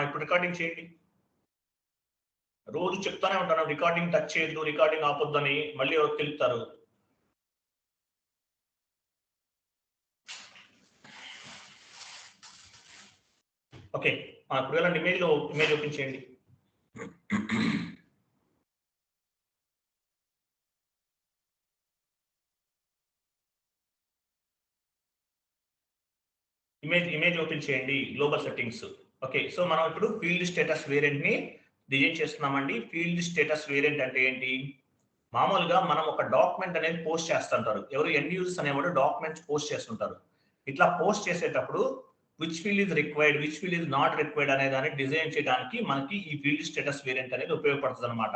ఇప్పుడు రికార్డింగ్ చేయండి. రోజు చెప్తానే ఉంటాను రికార్డింగ్ టచ్ చేయొద్దు, రికార్డింగ్ ఆపొద్దని, మళ్ళీ ఎవరు తెలుపుతారు. ఓకే, ఇప్పుడు వెళ్ళండి, ఇమేజ్ ఓపెన్ చేయండి. ఇమేజ్ ఓపెన్ చేయండి, గ్లోబల్ సెట్టింగ్స్. ఓకే, సో మనం ఇప్పుడు ఫీల్డ్ స్టేటస్ వేరియంట్ ని డిజైన్ చేస్తున్నామండి. ఫీల్డ్ స్టేటస్ వేరియంట్ అంటే ఏంటి? మామూలుగా మనం ఒక డాక్యుమెంట్ అనేది పోస్ట్ చేస్తుంటారు, ఎవరు ఎండ్ యూజర్స్ అనేవాడు డాక్యుమెంట్స్ పోస్ట్ చేస్తుంటారు. ఇట్లా పోస్ట్ చేసేటప్పుడు which field is required, which field is not required అనే దాన్ని డిజైన్ చేయడానికి మనకి ఈ ఫీల్డ్ స్టేటస్ వేరియంట్ అనేది ఉపయోగపడుతుంది అనమాట.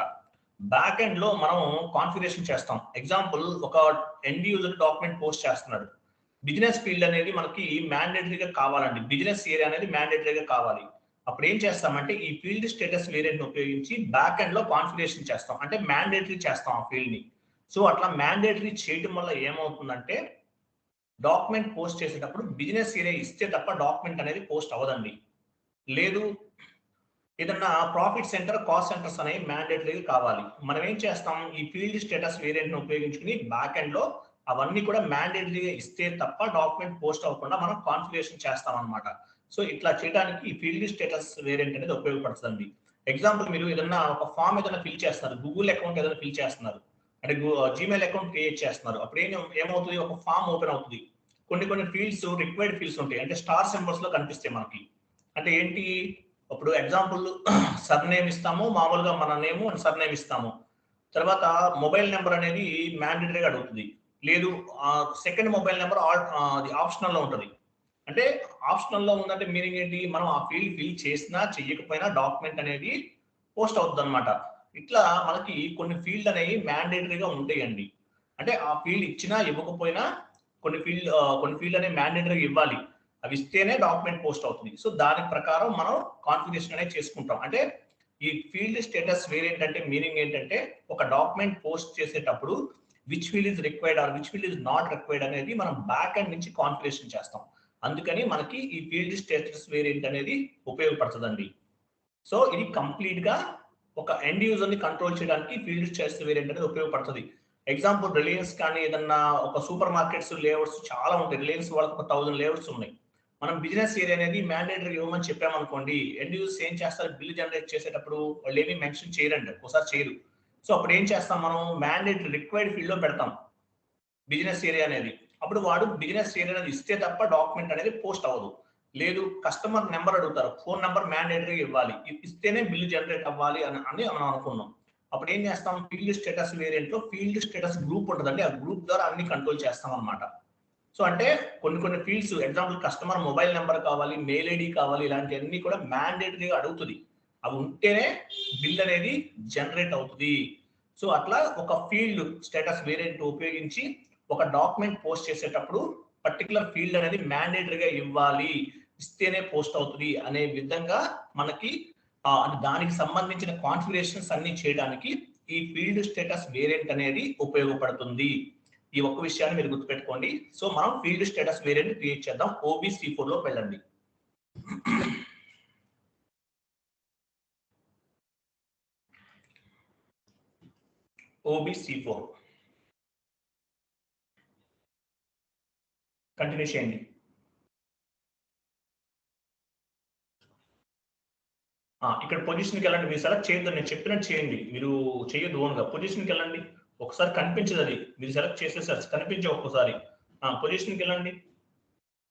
బ్యాక్ ఎండ్ లో మనం కాన్ఫిగరేషన్ చేస్తాం. ఎగ్జాంపుల్, ఒక ఎండ్ యూజర్ డాక్యుమెంట్ పోస్ట్ చేస్తున్నాడు. బిజినెస్ ఫీల్డ్ అనేది మనకి మ్యాండేటరీగా కావాలండి, బిజినెస్ ఏరియా అనేది మ్యాండేటరీగా కావాలి. అప్పుడు ఏం చేస్తామంటే ఈ ఫీల్డ్ స్టేటస్ వేరియంట్ ఉపయోగించి బ్యాక్ ఎండ్ లో కాన్ఫిగరేషన్ చేస్తాం, అంటే మ్యాండేటరీ చేస్తాం ఆ ఫీల్డ్ ని. సో అట్లా మ్యాండేటరీ చేయడం వల్ల ఏమవుతుందంటే డాక్యుమెంట్ పోస్ట్ చేసేటప్పుడు బిజినెస్ ఏరియా ఇస్తే తప్ప డాక్యుమెంట్ అనేది పోస్ట్ అవ్వదండి. లేదు ఏదన్నా ప్రాఫిట్ సెంటర్, కాస్ట్ సెంటర్స్ అనేవి మ్యాండేటరీగా కావాలి. మనం ఏం చేస్తాం, ఈ ఫీల్డ్ స్టేటస్ వేరియంట్ ని ఉపయోగించుకుని బ్యాక్ ఎండ్ లో అవన్నీ కూడా మ్యాండేటరీగా ఇస్తే తప్ప డాక్యుమెంట్ పోస్ట్ అవ్వకుండా మనం కాన్ఫిగరేషన్ చేస్తాం అనమాట. సో ఇట్లా చేయడానికి ఈ ఫీల్డ్ స్టేటస్ వేరియంట్ అనేది ఉపయోగపడుతుంది. ఎగ్జాంపుల్, మీరు ఏదన్నా ఒక ఫామ్ ఏదైనా ఫిల్ చేస్తున్నారు, గూగుల్ అకౌంట్ ఏదైనా ఫిల్ చేస్తున్నారు, అంటే జీమెయిల్ అకౌంట్ క్రియేట్ చేస్తున్నారు. అప్పుడు ఏమవుతుంది, ఒక ఫామ్ ఓపెన్ అవుతుంది. కొన్ని ఫీల్డ్స్ రిక్వైర్డ్ ఫీల్డ్స్ ఉంటాయి, అంటే స్టార్ సింబల్స్ లో కనిపిస్తాయి మనకి. అంటే ఏంటి, ఇప్పుడు ఎగ్జాంపుల్ సర్నేమ్ ఇస్తాము, మామూలుగా మన నేమ్ అండ్ సర్నేమ్ ఇస్తాము. తర్వాత మొబైల్ నెంబర్ అనేది మ్యాండేటరీగా అడుగుతుంది. లేదు సెకండ్ మొబైల్ నెంబర్ అది ఆప్షనల్ లో ఉంటుంది. అంటే ఆప్షనల్ లో ఉందంటే మీనింగ్ ఏంటి, మనం ఆ ఫీల్డ్ ఫిల్ చేసినా చెయ్యకపోయినా డాక్యుమెంట్ అనేది పోస్ట్ అవుతుంది అనమాట. ఇట్లా మనకి కొన్ని ఫీల్డ్ అనేవి మ్యాండేటరీగా ఉంటాయండి. అంటే ఆ ఫీల్డ్ ఇచ్చినా ఇవ్వకపోయినా కొన్ని ఫీల్డ్ అనేవి మ్యాండేటరీగా ఇవ్వాలి, అవి ఇస్తేనే డాక్యుమెంట్ పోస్ట్ అవుతుంది. సో దాని ప్రకారం మనం కాన్ఫిగరేషన్ అనేది చేసుకుంటాం. అంటే ఈ ఫీల్డ్ స్టేటస్ వేరియంట్ అంటే మీనింగ్ ఏంటంటే ఒక డాక్యుమెంట్ పోస్ట్ చేసేటప్పుడు which field is required or which field is not required అనేది మనం బ్యాక్ ఎండ్ నుంచి కాన్ఫిగరేషన్ చేస్తాం. అందుకని మనకి ఈ ఫీల్డ్ స్టేటస్ వేరియంట్ అనేది ఉపయోగపడుతుందండి. సో ఇది కంప్లీట్ గా ఒక ఎండ్ యూజర్ ని కంట్రోల్ చేయడానికి ఫీల్డ్ స్టేటస్ వేరియంట్ అనేది ఉపయోగపడుతుంది. ఎగ్జాంపుల్, రిలయన్స్ కానీ ఏదన్నా ఒక సూపర్ మార్కెట్స్ లేఅవుట్స్ చాలా ఉంటాయి. రిలయన్స్ వాళ్ళకి ఒక 1000 లేఅవుట్స్ ఉన్నాయి. మనం బిజినెస్ ఏరియా అనేది మ్యాండేటరీ ఇవ్వమని చెప్పామనుకోండి, ఎండ్ యూజర్స్ ఏం చేస్తారు, బిల్ జనరేట్ చేసేటప్పుడు వాళ్ళు ఏమీ మెన్షన్ చేయరండి, ఒకసారి చేయరు. సో అప్పుడు ఏం చేస్తాం, మనం మ్యాండేటరీ రిక్వైర్డ్ ఫీల్డ్ లో పెడతాం బిజినెస్ ఏరియా అనేది. అప్పుడు వాడు బిజినెస్ ఏరియా అనేది ఇస్తే తప్ప డాక్యుమెంట్ అనేది పోస్ట్ అవ్వదు. లేదు కస్టమర్ నెంబర్ అడుగుతారు, ఫోన్ నెంబర్ మ్యాండేటరీ ఇవ్వాలి, ఇస్తేనే బిల్లు జనరేట్ అవ్వాలి అని మనం అనుకున్నాం. అప్పుడు ఏం చేస్తాం, ఫీల్డ్ స్టేటస్ వేరియంట్ లో ఫీల్డ్ స్టేటస్ గ్రూప్ ఉంటుందండి, ఆ గ్రూప్ ద్వారా అన్ని కంట్రోల్ చేస్తాం అనమాట. సో అంటే కొన్ని fields, example customer mobile number కావాలి, మెయిల్ ఐడి కావాలి, ఇలాంటివన్నీ కూడా మ్యాండేటరీగా అడుగుతుంది. అవి ఉంటేనే బిల్ అనేది జనరేట్ అవుతుంది. సో అట్లా ఒక ఫీల్డ్ స్టేటస్ వేరియంట్ ఉపయోగించి ఒక డాక్యుమెంట్ పోస్ట్ చేసేటప్పుడు పర్టికులర్ ఫీల్డ్ అనేది మ్యాండేటరీగా ఇవ్వాలి, ఇస్తేనే పోస్ట్ అవుతుంది అనే విధంగా మనకి దానికి సంబంధించిన కాన్ఫిగరేషన్స్ అన్ని చేయడానికి ఈ ఫీల్డ్ స్టేటస్ వేరియంట్ అనేది ఉపయోగపడుతుంది. ఈ ఒక్క విషయాన్ని మీరు గుర్తుపెట్టుకోండి. సో మనం ఫీల్డ్ స్టేటస్ వేరియంట్ క్రియేట్ చేద్దాం. OBC4 లోకి వెళ్ళండి. OBC4 కంటిన్యూ చేయండి. ఇక్కడ పొజిషన్కి వెళ్ళండి. మీరు సెలెక్ట్ చేయొద్దు, నేను చెప్పినట్టు చేయండి, మీరు చేయొద్దు ఓన్గా. పొజిషన్కి వెళ్ళండి, ఒకసారి కనిపించదు అది, మీరు సెలెక్ట్ చేసేసారు కనిపించే ఒక్కసారి. పొజిషన్కి వెళ్ళండి,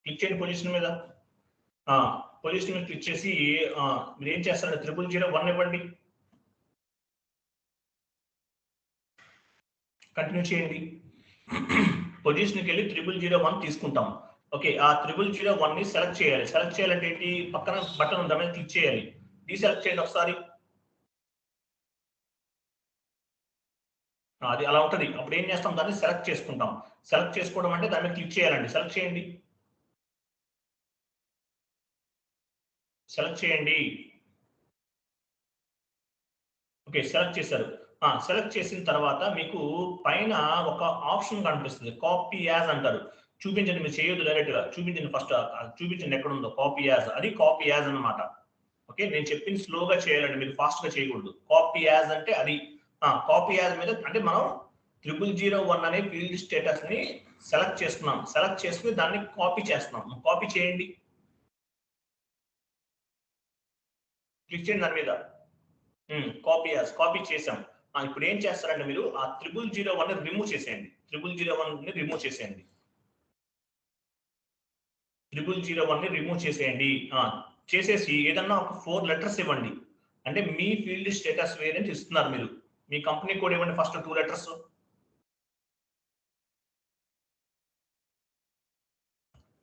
క్లిక్ చేయండి పొజిషన్ మీద. పొజిషన్ మీద క్లిక్ చేసి మీరు ఏం చేస్తారంటే 001 ఇవ్వండి, కంటిన్యూ చేయండి. పొజిషన్కి వెళ్ళి 001 తీసుకుంటాం. ఓకే, ఆ 001 ని సెలెక్ట్ చేయాలి. సెలెక్ట్ చేయాలంటే ఏంటి, పక్కన బటన్ ఉంది, దాని మీద క్లిక్ చేయాలి. డీసెలెక్ట్ చేయండి ఒకసారి, అది అలా ఉంటుంది. అప్పుడు ఏం చేస్తాం, దాన్ని సెలెక్ట్ చేసుకుంటాం. సెలెక్ట్ చేసుకోవడం అంటే దాని మీద క్లిక్ చేయాలండి. సెలెక్ట్ చేయండి, సెలెక్ట్ చేయండి. ఓకే, సెలెక్ట్ చేశారు. సెలెక్ట్ చేసిన తర్వాత మీకు పైన ఒక ఆప్షన్ కనిపిస్తుంది, కాపీ యాజ్ అంటారు. చూపించండి, మీరు చేయొద్దు, డైరెక్ట్ గా చూపించండి. ఫస్ట్ చూపించండి ఎక్కడ ఉందో కాపీ యాజ్, అది కాపీ యాజ్ అనమాట. ఓకే, నేను చెప్పింది స్లోగా చేయాలండి, మీరు ఫాస్ట్ గా చేయకూడదు. కాపీ యాజ్ అంటే అది కాపీ యాజ్ మీద అంటే మనం 0001 అనే ఫీల్డ్ స్టేటస్ ని సెలెక్ట్ చేసుకున్నాం. సెలెక్ట్ చేసుకుని దాన్ని కాపీ చేస్తున్నాం. కాపీ చేయండి, క్లిక్ చేయండి దాని మీద. కాపీ యాజ్ కాపీ చేసాం. ఇప్పుడు ఏం చేస్తారంటే మీరు ఆ 0001 ని రిమూవ్ చేసేయండి. 0001 ని రిమూవ్ చేసేయండి. 0001 ని రిమూవ్ చేసేయండి. చేసేసి ఏదన్నా ఒక 4 లెటర్స్ ఇవ్వండి. అంటే మీ ఫీల్డ్ స్టేటస్ వేరియంట్ ఇస్తున్నారు మీరు. మీ కంపెనీ కోడ్ ఇవ్వండి ఫస్ట్ 2 లెటర్స్.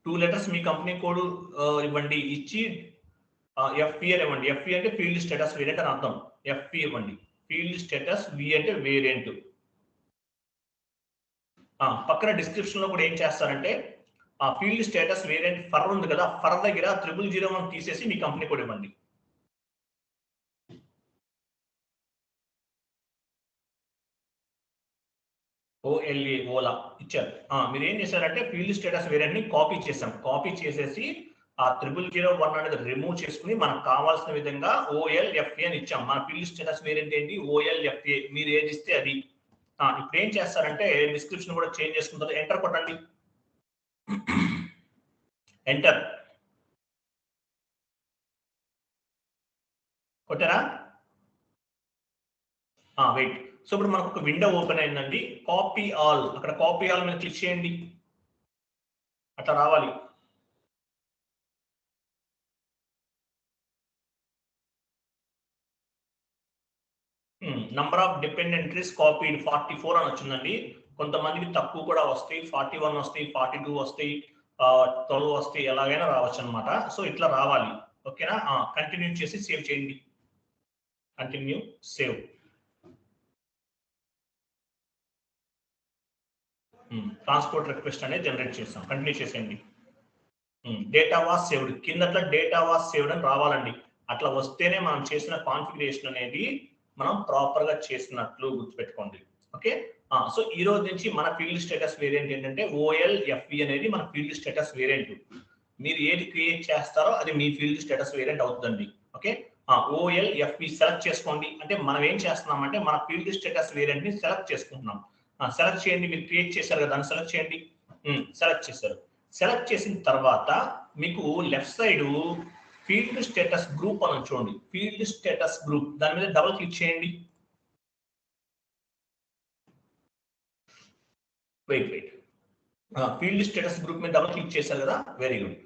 2 లెటర్స్ మీ కంపెనీ కోడ్ ఇవ్వండి. ఇచ్చి ఎఫ్పి అని ఇవ్వండి. ఎఫ్పి అంటే ఫీల్డ్ స్టేటస్ వేరియంట్ అని అర్థం. ఎఫ్పి ఇవ్వండి. ఫీల్డ్ స్టేటస్ వి అంటే వేరియంట్. పక్కన డిస్క్రిప్షన్ లో కూడా ఏం చేస్తారంటే ఆ ఫీల్డ్ స్టేటస్ వేరియంట్ ఫర్ ఉంది కదా, ఫర్ దగ్గర 0001 తీసేసి మీ కంపెనీ కోడ్ ఇవ్వండి. ఓఎల్ఏ ఓలా ఇచ్చారు. మీరు ఏం చేశారంటే ఫీల్డ్ స్టేటస్ వేరియంట్ ని కాపీ చేసాం. కాపీ చేసేసి ఆ 0001 అనేది రిమూవ్ చేసుకుని మనకు కావాల్సిన విధంగా ఓఎల్ఎఫ్ఏ అని ఇచ్చాం. మన ఫీల్డ్ స్టేటస్ వేరియంట్ ఏంటి? ఓఎల్ఎఫ్ఏ. మీరు ఏది ఇస్తే అది. ఇప్పుడు ఏం చేస్తారంటే డిస్క్రిప్షన్ కూడా చేంజ్ చేసుకుంటారు. ఎంటర్ కొట్టండి. ఎంటర్ కొట్టారా? వెయిట్. సో ఇప్పుడు మనకు ఒక విండో ఓపెన్ అయిందండి. కాపీ ఆల్, అక్కడ కాపీ ఆల్ మీద క్లిక్ చేయండి. అట్లా రావాలి. నంబర్ ఆఫ్ డిపెండెంట్రీస్ కాపీడ్ 44 అని వచ్చిందండి. కొంతమందికి తక్కువ కూడా వస్తాయి, 41 వస్తాయి, 42 వస్తాయి, 12 వస్తాయి, ఎలాగైనా రావచ్చు అనమాట. సో ఇట్లా రావాలి. ఓకేనా? కంటిన్యూ చేసి సేవ్ చేయండి. Continue save. ట్రాన్స్పోర్ట్ రిక్వెస్ట్ అనేది జనరేట్ చేస్తాం. కంటిన్యూ చేసేయండి. డేటా వాస్ సేవ్డ్ కిందట్లా డేటా వాస్ సేవ్డ్ అని రావాలండి. అట్లా వస్తేనే మనం చేసిన కాన్ఫిగరేషన్ అనేది మనం ప్రాపర్ గా చేసినట్లు గుర్తుపెట్టుకోండి. ఓకే, సో ఈ రోజు నుంచి మన ఫీల్డ్ స్టేటస్ వేరియంట్ ఏంటంటే ఓఎల్ఎఫ్ఈ అనేది మన ఫీల్డ్ స్టేటస్ వేరియంట్. మీరు ఏది క్రియేట్ చేస్తారో అది మీ ఫీల్డ్ స్టేటస్ వేరియంట్ అవుతుందండి. ఓకే, ఓఎల్ఎఫ్ఈ సెలెక్ట్ చేసుకోండి. అంటే మనం ఏం చేస్తున్నామంటే మన ఫీల్డ్ స్టేటస్ వేరియంట్ ని సెలెక్ట్ చేసుకుంటున్నాం. సెలెక్ట్ చేయండి. మీరు క్రియేట్ చేశారు కదా, దాన్ని సెలెక్ట్ చేయండి. సెలెక్ట్ చేశారు. సెలెక్ట్ చేసిన తర్వాత మీకు left side field status group అని చూడండి. ఫీల్డ్ స్టేటస్ గ్రూప్ దాని మీద డబుల్ క్లిక్ చేయండి. వెయిట్. ఫీల్డ్ స్టేటస్ గ్రూప్ మీద డబుల్ క్లిక్ చేశారు కదా, వెరీ గుడ్.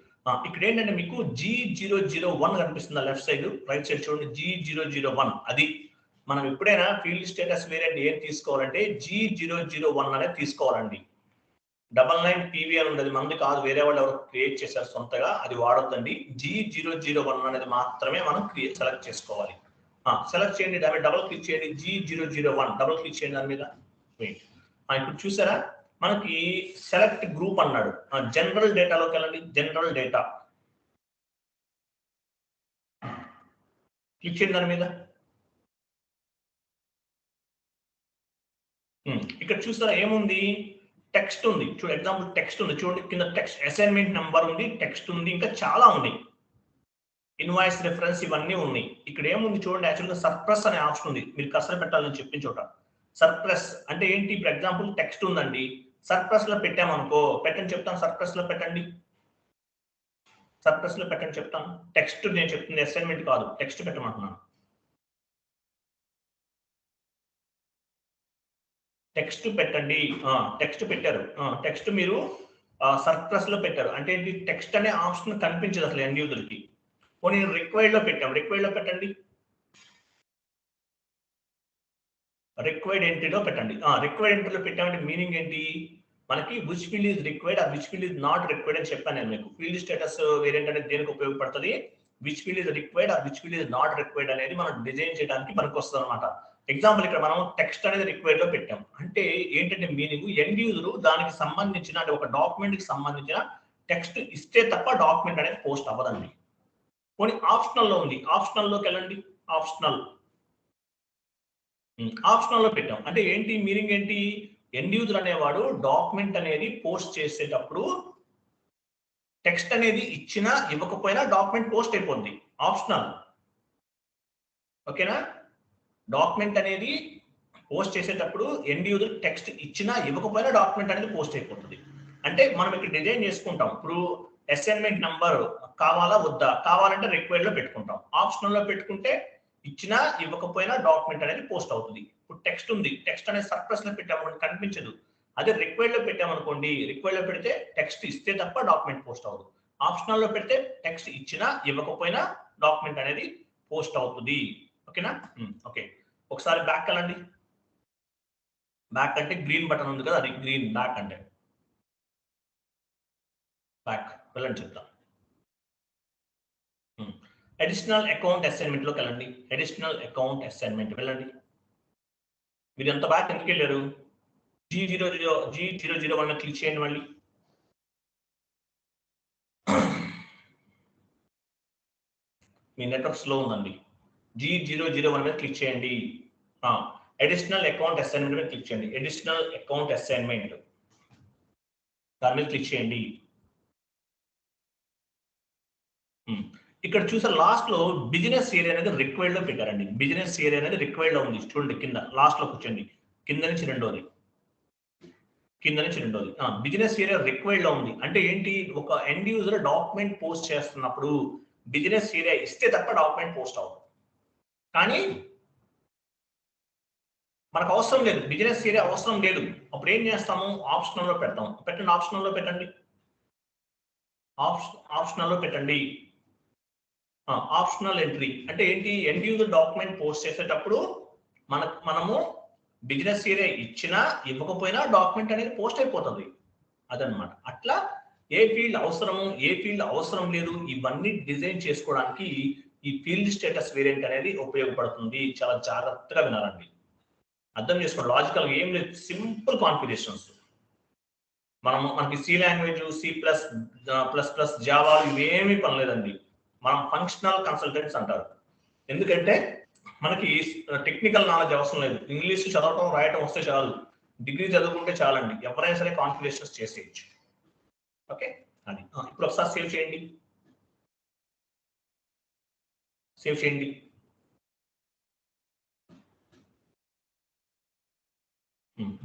ఇక్కడ ఏంటంటే మీకు G001 కనిపిస్తుంది లెఫ్ట్ సైడ్. రైట్ సైడ్ చూడండి, G001. అది మనం ఎప్పుడైనా ఫీల్డ్ స్టేటస్ వేరియంట్ ఏం తీసుకోవాలంటే G001 అనేది తీసుకోవాలండి. 99 PV అని ఉండదు, మంది కాదు, వేరే వాళ్ళు ఎవరు క్రియేట్ చేశారు సొంతగా, అది వాడొద్దండి. G001 అనేది మాత్రమే మనం సెలెక్ట్ చేసుకోవాలి. సెలెక్ట్ చేయండి, దాని మీద డబుల్ క్లిక్ చేయండి. G001 డబుల్ క్లిక్ చేయండి దాని మీద. వెయిట్. ఇప్పుడు చూసారా, మనకి సెలెక్ట్ గ్రూప్ అన్నాడు. జనరల్ డేటాలోకి వెళ్ళండి. జనరల్ డేటా క్లిక్ చేయండి దాని మీద. ఇక్కడ చూసారా ఏముంది? టెక్స్ట్ ఉంది. చూడండి, ఎగ్జాంపుల్ టెక్స్ట్ ఉంది చూడండి. కింద టెక్స్ట్ అసైన్మెంట్ నెంబర్ ఉంది, టెక్స్ట్ ఉంది, ఇంకా చాలా ఉంది. ఇన్వాయిస్ రిఫరెన్స్ ఇవన్నీ ఉన్నాయి. ఇక్కడ ఏముంది చూడండి, యాక్చువల్గా సర్ప్లస్ అనే ఆప్షన్ ఉంది. మీరు కర్సర్ పెట్టాలని చెప్పిన చోట సర్ప్లస్ అంటే ఏంటి? ఇప్పుడు ఎగ్జాంపుల్ టెక్స్ట్ ఉందండి, సర్ప్లస్ లో పెట్టామనుకో, పెట్టని చెప్తాను. సర్ప్లస్ లో పెట్టండి. సర్ప్లస్ లో పెట్టండి చెప్తాను. టెక్స్ట్ నేను చెప్తుంది, అసైన్మెంట్ కాదు, టెక్స్ట్ పెట్టమంటున్నాను. టెక్స్ట్ పెట్టండి. టెక్స్ట్ పెట్టారు. టెక్స్ట్ మీరు సర్ప్లస్ లో పెట్టారు అంటే ఏంటి? టెక్స్ట్ అనే ఆప్షన్ కనిపించదు అసలు ఎండ్ యూజర్ కి. పోనీ రిక్వైర్డ్ లో పెట్టాం. రిక్వైర్డ్ లో పెట్టండి. రిక్వైర్డ్ ఎంట్రీలో పెట్టండి. రిక్వైర్డ్ ఎంట్రీలో పెట్టామంటే మీనింగ్ ఏంటి? మనకి విచ్ ఫీల్డ్ ఈజ్ రిక్వైర్డ్, ఆ which field is not required అని చెప్పాను నేను మీకు. ఫీల్డ్ స్టేటస్ వేరియంట్ అనేది దేనికి ఉపయోగపడుతుంది? విచ్ ఫీల్డ్ ఈజ్ రిక్వైర్డ్, ఆ which field is not required అనేది మనం డిజైన్ చేయడానికి మనకు వస్తుంది అనమాట. ఎగ్జాంపుల్ ఇక్కడ మనం టెక్స్ట్ అనేది రిక్వైర్డ్ లో పెట్టాం అంటే ఏంటంటే మీనింగ్, ఎండ్ యూజర్ దానికి సంబంధించిన అంటే ఒక డాక్యుమెంట్ కి సంబంధించిన టెక్స్ట్ ఇస్తే తప్ప డాక్యుమెంట్ అనేది పోస్ట్ అవ్వదండి. కొన్ని ఆప్షనల్ లో ఉంది, ఆప్షనల్ లోకి వెళ్ళండి. ఆప్షనల్ లో పెట్టాం అంటే ఏంటి? మీనింగ్ ఏంటి? ఎండ్ యూజర్ అనేవాడు డాక్యుమెంట్ అనేది పోస్ట్ చేసేటప్పుడు టెక్స్ట్ అనేది ఇచ్చినా ఇవ్వకపోయినా డాక్యుమెంట్ పోస్ట్ అయిపోద్ది. ఆప్షనల్. ఓకేనా? డాక్యుమెంట్ అనేది పోస్ట్ చేసేటప్పుడు ఎండ్ యూజర్ టెక్స్ట్ ఇచ్చినా ఇవ్వకపోయినా డాక్యుమెంట్ అనేది పోస్ట్ అయిపోతుంది. అంటే మనం ఇక్కడ డిజైన్ చేసుకుంటాం. ఇప్పుడు అసైన్మెంట్ నంబర్ కావాలా వద్దా, కావాలంటే రిక్వైర్డ్ లో పెట్టుకుంటాం, ఆప్షనల్ లో పెట్టుకుంటే ఇచ్చినా ఇవ్వకపోయినా డాక్యుమెంట్ అనేది పోస్ట్ అవుతుంది. ఇప్పుడు టెక్స్ట్ ఉంది, టెక్స్ట్ అనేది సర్ప్లస్ లో పెట్టామనుకోండి కనిపించదు. అదే రిక్వైర్డ్ లో పెట్టామనుకోండి, రిక్వైర్డ్ లో పెడితే టెక్స్ట్ ఇస్తే తప్ప డాక్యుమెంట్ పోస్ట్ అవ్వదు. ఆప్షనల్ లో పెడితే టెక్స్ట్ ఇచ్చినా ఇవ్వకపోయినా డాక్యుమెంట్ అనేది పోస్ట్ అవుతుంది. ఓకేనా? ఓకే, ఒకసారి బ్యాక్ వెళ్ళండి. బ్యాక్ అంటే గ్రీన్ బటన్ ఉంది కదా, అది గ్రీన్ బ్యాక్ అంటే. బ్యాక్ వెళ్ళండి చెప్తాం. అడిషనల్ అకౌంట్ అసైన్మెంట్ లోకి వెళ్ళండి. అడిషనల్ అకౌంట్ అసైన్మెంట్ వెళ్ళండి. మీరు ఎంత బ్యాక్ ఎందుకు వెళ్ళారు? G001 క్లిక్ చేయండి. మళ్ళీ మీ నెట్వర్క్ స్లో ఉందండి. G001 మీద క్లిక్ చేయండి. అడిషనల్ అకౌంట్ అసైన్మెంట్ మీద క్లిక్ చేయండి. అడిషనల్ అకౌంట్ అసైన్మెంట్ దాని మీద క్లిక్ చేయండి. ఇక్కడ చూసే లాస్ట్ లో బిజినెస్ ఏరియా అనేది రిక్వైర్డ్ లో పెట్టారండి. బిజినెస్ ఏరియా అనేది రిక్వైర్డ్ లో ఉంది. చూడండి కింద లాస్ట్ లో కూర్చోండి. కింద నుంచి రెండోది. బిజినెస్ ఏరియా రిక్వైర్డ్ లో ఉంది. అంటే ఏంటి? ఒక ఎండ్ యూజర్ డాక్యుమెంట్ పోస్ట్ చేస్తున్నప్పుడు బిజినెస్ ఏరియా ఇస్తే తప్ప డాక్యుమెంట్ పోస్ట్ అవ్వదు. కానీ మనకు అవసరం లేదు, బిజినెస్ ఏరియా అవసరం లేదు. అప్పుడు ఏం చేస్తాము? ఆప్షనల్ లో పెడతాం. పెట్టండి, ఆప్షనల్ లో పెట్టండి. ఆప్షనల్ లో పెట్టండి. ఆప్షనల్ ఎంట్రీ అంటే ఏంటి? ఎండ్ యూజర్ డాక్యుమెంట్ పోస్ట్ చేసేటప్పుడు మనము బిజినెస్ ఏరియా ఇచ్చినా ఇవ్వకపోయినా డాక్యుమెంట్ అనేది పోస్ట్ అయిపోతుంది. అదనమాట. అట్లా ఏ ఫీల్డ్ అవసరము, ఏ ఫీల్డ్ అవసరం లేదు, ఇవన్నీ డిజైన్ చేసుకోవడానికి ఈ ఫీల్డ్ స్టేటస్ వేరియంట్ అనేది ఉపయోగపడుతుంది. చాలా జాగ్రత్తగా వినాలండి, అర్థం చేసుకోండి. లాజికల్ ఏం లేదు, సింపుల్ కాన్ఫిగరేషన్స్. మనకి సి లాంగ్వేజ్, C++, జావా ఇవేమీ పని లేదండి. మనం ఫంక్షనల్ కన్సల్టెంట్స్ అంటారు. ఎందుకంటే మనకి టెక్నికల్ నాలెడ్జ్ అవసరం లేదు. ఇంగ్లీష్ చదవటం రాయటం వస్తే చాలు, డిగ్రీ చదువుకుంటే చాలండి, ఎవరైనా సరే కాన్ఫిగరేషన్స్ చేసేయచ్చు. ఓకే, అది. ఇప్పుడు ఒకసారి సేవ్ చేయండి.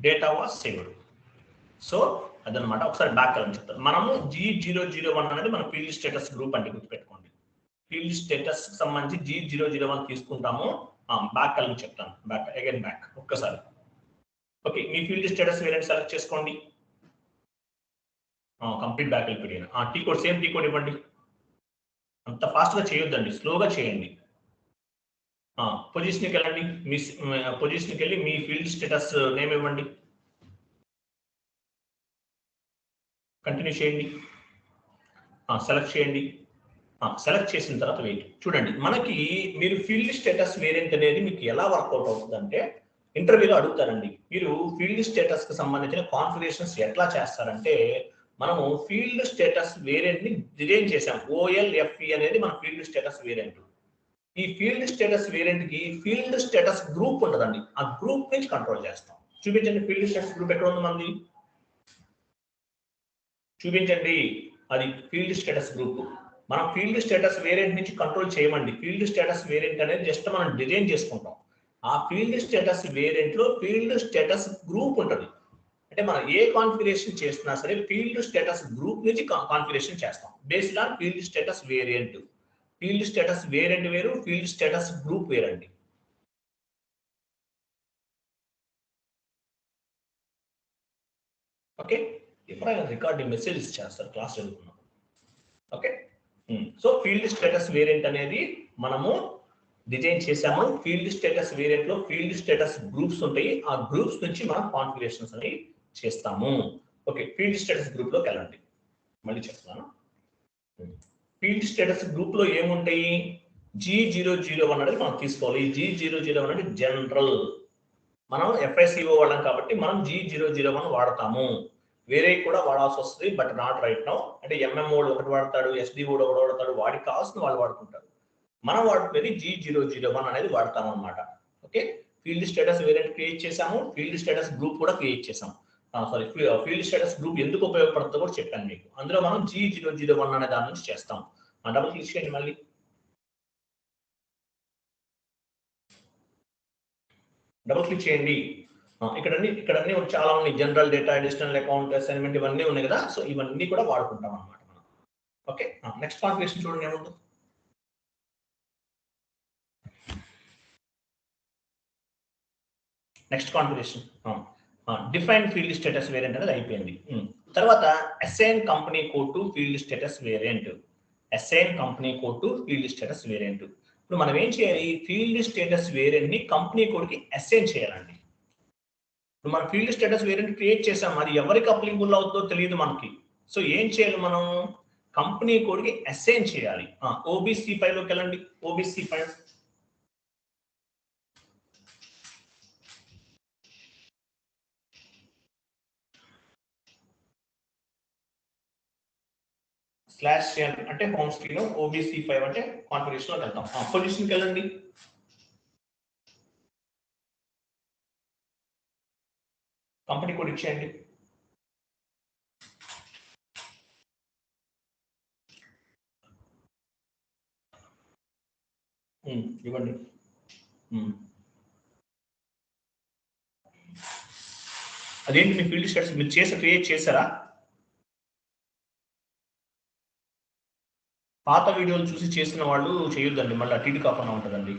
Data was saved. సో అదనమాట. ఒకసారి బ్యాక్ అని చెప్తాను. మనము G001 అనేది మన ఫీల్డ్ స్టేటస్ గ్రూప్ అంటే గుర్తుపెట్టుకోండి. ఫీల్డ్ స్టేటస్ సంబంధించి G001 తీసుకుంటాము. బ్యాక్ అని చెప్తాను. బ్యాక్ ఒక్కసారి. ఓకే, మీ ఫీల్డ్ స్టేటస్ వేరియంట్ సెలెక్ట్ చేసుకోండి. కంప్లీట్ బ్యాక్ వెళ్ళిపోయాను. T code, same T code ఇవ్వండి. అంత ఫాస్ట్ గా చేయొద్దండి, స్లోగా చేయండి. పొజిషన్కి వెళ్ళండి. మీ పొజిషన్కి వెళ్ళి మీ ఫీల్డ్ స్టేటస్ నేమ్ ఇవ్వండి. కంటిన్యూ చేయండి. సెలెక్ట్ చేయండి. సెలెక్ట్ చేసిన తర్వాత వెయిట్ చూడండి. మనకి మీరు ఫీల్డ్ స్టేటస్ వేరియంట్ అనేది మీకు ఎలా వర్కౌట్ అవుతుందంటే, ఇంటర్వ్యూలో అడుగుతారండి, మీరు ఫీల్డ్ స్టేటస్ కి సంబంధించిన కాన్ఫిగరేషన్స్ ఎట్లా చేస్తారంటే, మనము ఫీల్డ్ స్టేటస్ వేరియంట్ ని డిజైన్ చేసాం. OLFE అనేది మన ఫీల్డ్ స్టేటస్ వేరియంట్. ఈ ఫీల్డ్ స్టేటస్ వేరియంట్ కి ఫీల్డ్ స్టేటస్ గ్రూప్ ఉంటుందండి. ఆ గ్రూప్ నుంచి కంట్రోల్ చేస్తాం. చూపించండి, ఫీల్డ్ స్టేటస్ గ్రూప్ ఎక్కడ ఉంది మనది? చూపించండి, అది ఫీల్డ్ స్టేటస్ గ్రూప్. మనం ఫీల్డ్ స్టేటస్ వేరియంట్ నుంచి కంట్రోల్ చేయమండి. ఫీల్డ్ స్టేటస్ వేరియంట్ అనేది జస్ట్ మనం డిజైన్ చేసుకుంటాం. ఆ ఫీల్డ్ స్టేటస్ వేరియంట్ లో ఫీల్డ్ స్టేటస్ గ్రూప్ ఉంటుంది. అంటే మనం ఏ కాన్ఫిగరేషన్ చేస్తున్నా సరే ఫీల్డ్ స్టేటస్ గ్రూప్ నుంచి కాన్ఫిగరేషన్ చేస్తాం based on field status variant. Field status variant వేరు, ఫీల్డ్ స్టేటస్ గ్రూప్ వేరండి. ఓకే, ఎప్పుడైనా రికార్డింగ్ మెసేజెస్ చేస్తారు క్లాస్ చదువుకున్నాం. Okay, so field status variant అనేది మనము డిజైన్ చేసాము. ఫీల్డ్ స్టేటస్ వేరియంట్ లో ఫీల్డ్ స్టేటస్ గ్రూప్స్ ఉంటాయి. ఆ గ్రూప్స్ నుంచి మనం కాన్ఫిగరేషన్స్ అనేవి చేస్తాము. ఓకే, ఫీల్డ్ స్టేటస్ గ్రూప్ లోకి వెళ్ళండి. మళ్ళీ చెప్తున్నాను. ఫీల్డ్ స్టేటస్ గ్రూప్ లో ఏముంటాయి? G001 అనేది మనం తీసుకోవాలి. G001 అనేది జనరల్. మనం FICO వాళ్ళం కాబట్టి మనం G001 వాడతాము. వేరే కూడా వాడాల్సి వస్తుంది, బట్ నాట్ రైట్ నౌ. అంటే MM ఒకటి వాడతాడు, SD ఒకటి వాడతాడు, వాడికి కావాల్సిన వాళ్ళు వాడుకుంటారు. మనం వాడుకునేది G001 అనేది వాడతాం అన్నమాట. Okay, field status variant create చేసాము, ఫీల్డ్ స్టేటస్ గ్రూప్ కూడా క్రియేట్ చేసాము. సారీ, ఫీల్డ్ స్టేటస్ గ్రూప్ ఎందుకు ఉపయోగపడుతుందో కూడా చెప్పాను మీకు. అందులో మనం G001 అనే దాని నుంచి చేస్తాం. డబుల్ క్లిక్ చేయండి. మళ్ళీ డబుల్ క్లిక్ చేయండి. ఇక్కడ అన్ని చాలా ఉన్నాయి. General data, additional account, assignment ఇవన్నీ ఉన్నాయి కదా. సో ఇవన్నీ కూడా వాడుకుంటాం అన్నమాట మనం. ఓకే, నెక్స్ట్ కాన్ఫిగరేషన్ చూడండి ఏముందో. Next configuration define field status variant అనేది అయిపోయింది. తర్వాత assign company code to field status variant. Assign company code to field status variant. ఇప్పుడు మనం ఏం చేయాలి? ఫీల్డ్ స్టేటస్ వేరియంట్ ని కంపెనీ కోడ్ కి అసైన్ చేయాలండి. ఇప్పుడు మనం ఫీల్డ్ స్టేటస్ వేరియంట్ క్రియేట్ చేసాం, అది ఎవరికి అప్లికబుల్ అవుతుందో తెలియదు మనకి. సో ఏం చేయాలి? మనం కంపెనీ కోడ్ కి అసైన్ చేయాలి. ఓబీసీ ఫైల్ లోకి వెళ్ళండి. ఓబీసీ ఫైల్ /n అంటే హోమ్ స్క్రీన్, OBC5 అంటే కాన్ఫిగరేషన్ లో వెళ్తాం. పొజిషన్ కి వెళ్ళండి. కంపెనీ కోడ్ ఇచ్చేయండి. ఇవ్వండి. అదేంటి మీ ఫీల్డ్ స్టేటస్ మీరు క్రియేట్ చేశారా? పాత వీడియోలు చూసి చేసిన వాళ్ళు చేయొద్దండి, మళ్ళీ అటు ఇటు కాకుండా ఉంటుందండి.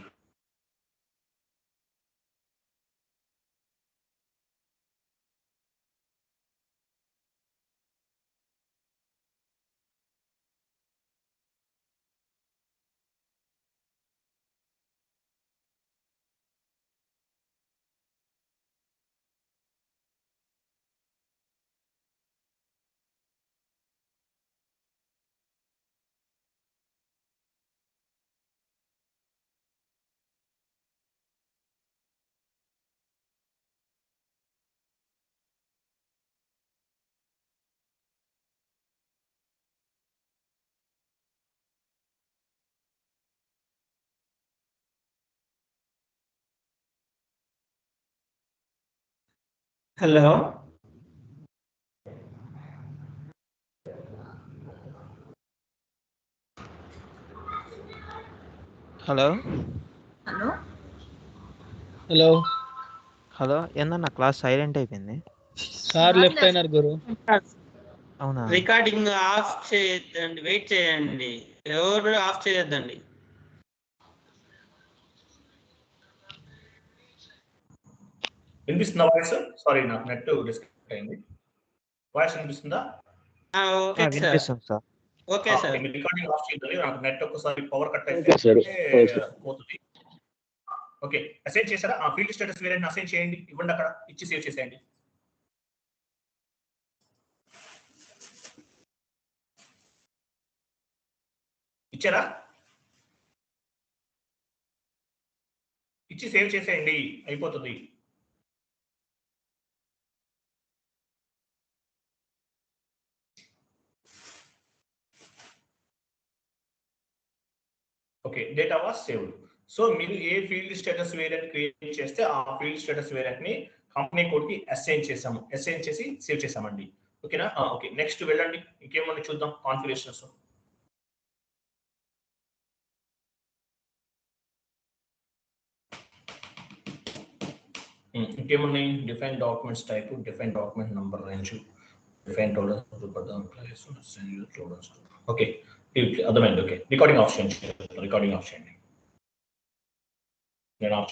Hello hello hello hello hello ఏందన్న క్లాస్ సైలెంట్ అయిపోయింది. సార్ లెఫ్ట్ అయినారు గురు. అవునా? రికార్డింగ్ ఆఫ్ చేయొద్దండి, వెయిట్ చేయండి, ఎవరు ఆఫ్ చేయొద్దండి. వినిపిస్తుందా వాయిస్? సారీ, నాకు నెట్ డిస్కనెక్ట్ అయింది. వాయిస్ వినిపిస్తుందా? ఓకే సార్, వినిపిస్తుంది sir. Okay sir. Me recording of చేయండి. నాకు నెట్ ఒకసారి పవర్ కట్ అయితే పోతుంది. ఓకే, అసైన్ చేశారా? ఫీల్డ్ స్టేటస్ వేరియంట్ అసైన్ చేయండి. ఇవ్వండి, అక్కడ ఇచ్చి సేవ్ చేసేయండి. ఇచ్చారా? ఇచ్చి సేవ్ చేసేయండి, అయిపోతుంది. Okay, data was saved. So మీరు ఏ ఫీల్డ్ స్టేటస్ వేరియంట్ క్రియేట్ చేస్తే ఆ ఫీల్డ్ స్టేటస్ వేరియంట్ ని కంపెనీ కోడ్ కి అసైన్ చేసాము. అసైన్ చేసి సేవ్ చేసామండి. ఓకేనా? ఓకే, నెక్స్ట్ వెళ్ళండి. ఇంకేమన్నా చూద్దాం కాన్ఫిగరేషన్స్. ఇంకేమున్నాయి? Define documents type, define document number range, define tolerance for the employees, okay అర్థమైంది. ఓకే, రికార్డింగ్ ఆఫ్ చేయండి. రికార్డింగ్ ఆఫ్ చేయండి. నేను ఆఫ్ చేస్తాను.